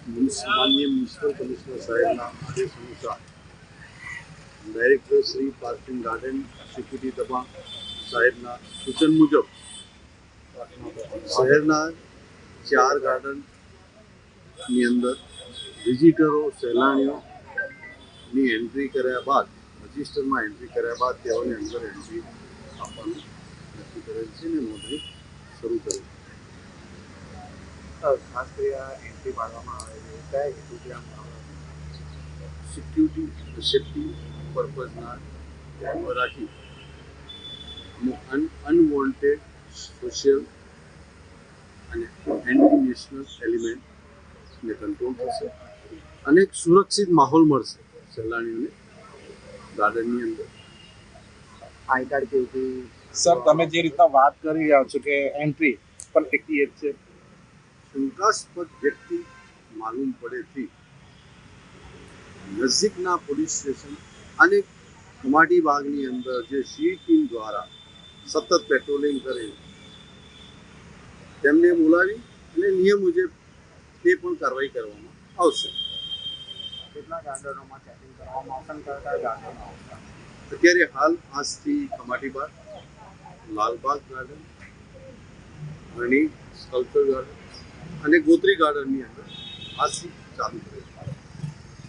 માનનીય municipal commissioner સાહેબના આદેશ અનુસાર director shri parking garden security દબા સાહેબના સૂચન મુજબ શહેરના 4 ગાર્ડનની અંદર વિઝિટરો સહેલાણીઓની એન્ટ્રી કર્યા બાદ રજિસ્ટરમાં એન્ટ્રી કર્યા બાદ તેઓને અંદર એન્ટ્રી આપવાનું નક્કી કરેલ છે અને નોંધણી શરૂ કરી ખાસ કરી આ એન્ટ્રી પાડવામાં આવે છે કયા હેતુથી આમ સિક્યુરિટી સેફ્ટી પર્પઝના ધ્યાનમાં રાખી અનવોન્ટેડ સોશિયલ અને એન્ટી નેશનલ એલિમેન્ટને કંટ્રોલ થશે અને એક સુરક્ષિત માહોલ મળશે સહેલાણીઓને ગાર્ડનની અંદર. આઈ કાર્ડ કેવી સર તમે જે રીતના વાત કરી રહ્યા છો કે એન્ટ્રી પણ વ્યક્તિ એ છે શંકાસ્પદ વ્યક્તિ માલુમ પડેથી નજીકના પોલીસ સ્ટેશન અને કમાટી બાગની અંદર જે સી ટીમ દ્વારા સતત પેટ્રોલિંગ કરે તેમને બોલાવી અને નિયમ મુજબ તે પણ કાર્યવાહી કરવામાં આવશે. કેટલા ગાર્ડનોમાં ચેકિંગ કરવામાં આવશે અને કયા કયા ગાર્ડનો આવશે? અત્યારે હાલ આજથી કમાટી બાગ, લાલબાગ ગાર્ડન, રણી સ્કલ્પચર ગાર્ડન અને ગોત્રી ગાર્ડનની અંદર આજથી ચાલુ કરે છે.